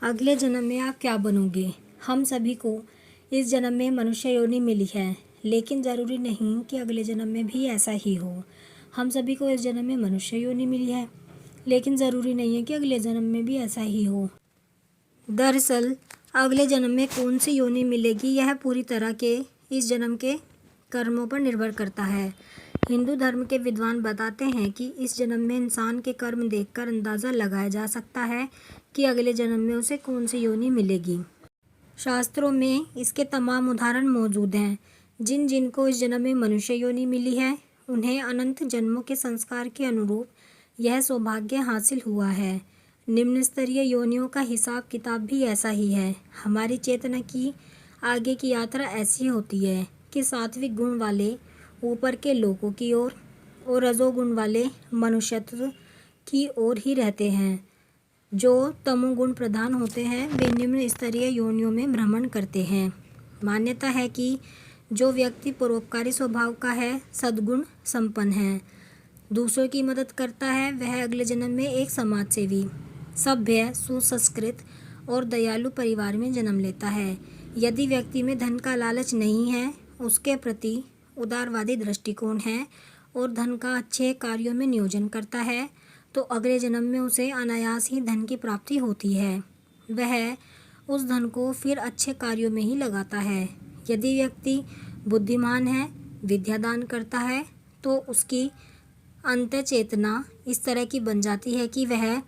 अगले जन्म में आप क्या बनोगे? हम सभी को इस जन्म में मनुष्य योनि मिली है, लेकिन ज़रूरी नहीं कि अगले जन्म में भी ऐसा ही हो। हम सभी को इस जन्म में मनुष्य योनि मिली है, लेकिन ज़रूरी नहीं है कि अगले जन्म में भी ऐसा ही हो। दरअसल अगले जन्म में कौन सी योनि मिलेगी, यह पूरी तरह के इस जन्म के कर्मों पर निर्भर करता है। हिंदू धर्म के विद्वान बताते हैं कि इस जन्म में इंसान के कर्म देखकर अंदाज़ा लगाया जा सकता है कि अगले जन्म में उसे कौन सी योनि मिलेगी। शास्त्रों में इसके तमाम उदाहरण मौजूद हैं। जिन जिनको इस जन्म में मनुष्य योनि मिली है, उन्हें अनंत जन्मों के संस्कार के अनुरूप यह सौभाग्य हासिल हुआ है। निम्न स्तरीय योनियों का हिसाब किताब भी ऐसा ही है। हमारी चेतना की आगे की यात्रा ऐसी होती है कि सात्विक गुण वाले ऊपर के लोकों की ओर और रजोगुण वाले मनुष्यत्व की ओर ही रहते हैं। जो तमोगुण प्रधान होते हैं वे निम्न स्तरीय योनियों में भ्रमण करते हैं। मान्यता है कि जो व्यक्ति परोपकारी स्वभाव का है, सद्गुण संपन्न है, दूसरों की मदद करता है, वह अगले जन्म में एक समाजसेवी, सभ्य, सुसंस्कृत और दयालु परिवार में जन्म लेता है। यदि व्यक्ति में धन का लालच नहीं है, उसके प्रति उदारवादी दृष्टिकोण है और धन का अच्छे कार्यों में नियोजन करता है, तो अगले जन्म में उसे अनायास ही धन की प्राप्ति होती है। वह उस धन को फिर अच्छे कार्यों में ही लगाता है। यदि व्यक्ति बुद्धिमान है, विद्या दान करता है, तो उसकी अंतःचेतना इस तरह की बन जाती है कि वह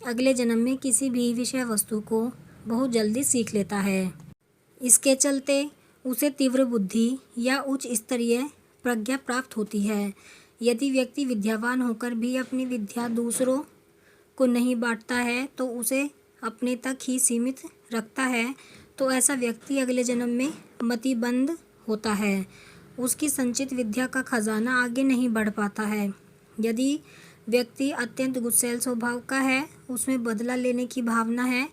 अगले जन्म में किसी भी विषय वस्तु को बहुत जल्दी सीख लेता है। इसके चलते उसे तीव्र बुद्धि या उच्च स्तरीय प्रज्ञा प्राप्त होती है। यदि व्यक्ति विद्यावान होकर भी अपनी विद्या दूसरों को नहीं बांटता है, तो उसे अपने तक ही सीमित रखता है, तो ऐसा व्यक्ति अगले जन्म में मतिबंध होता है। उसकी संचित विद्या का खजाना आगे नहीं बढ़ पाता है। यदि व्यक्ति अत्यंत गुस्सैल स्वभाव का है, उसमें बदला लेने की भावना है,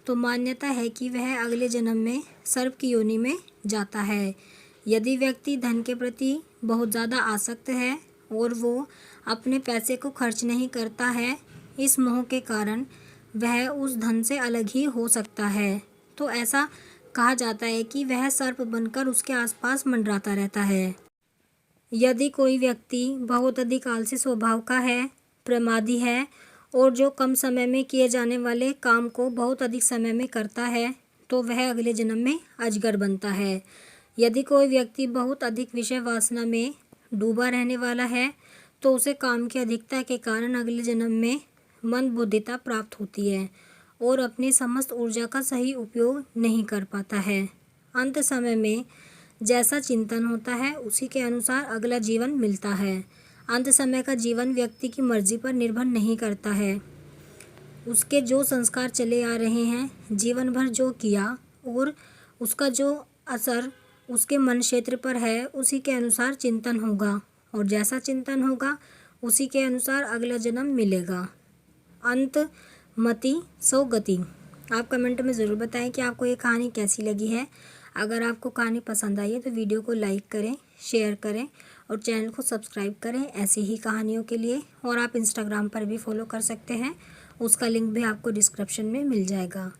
तो मान्यता है कि वह अगले जन्म में सर्प की योनि में जाता है। यदि व्यक्ति धन के प्रति बहुत ज़्यादा आसक्त है और वो अपने पैसे को खर्च नहीं करता है, इस मोह के कारण वह उस धन से अलग ही हो सकता है, तो ऐसा कहा जाता है कि वह सर्प बनकर उसके आसपास मंडराता रहता है। यदि कोई व्यक्ति बहुत अधिक आलसी स्वभाव का है, प्रमादी है और जो कम समय में किए जाने वाले काम को बहुत अधिक समय में करता है, तो वह अगले जन्म में अजगर बनता है। यदि कोई व्यक्ति बहुत अधिक विषय वासना में डूबा रहने वाला है, तो उसे काम की अधिकता के कारण अगले जन्म में मंदबुद्धिता प्राप्त होती है और अपनी समस्त ऊर्जा का सही उपयोग नहीं कर पाता है। अंत समय में जैसा चिंतन होता है, उसी के अनुसार अगला जीवन मिलता है। अंत समय का जीवन व्यक्ति की मर्जी पर निर्भर नहीं करता है। उसके जो संस्कार चले आ रहे हैं, जीवन भर जो किया और उसका जो असर उसके मन क्षेत्र पर है, उसी के अनुसार चिंतन होगा और जैसा चिंतन होगा उसी के अनुसार अगला जन्म मिलेगा। अंत मति सो गति। आप कमेंट में ज़रूर बताएं कि आपको ये कहानी कैसी लगी है। अगर आपको कहानी पसंद आई है तो वीडियो को लाइक करें, शेयर करें और चैनल को सब्सक्राइब करें ऐसी ही कहानियों के लिए। और आप इंस्टाग्राम पर भी फॉलो कर सकते हैं, उसका लिंक भी आपको डिस्क्रिप्शन में मिल जाएगा।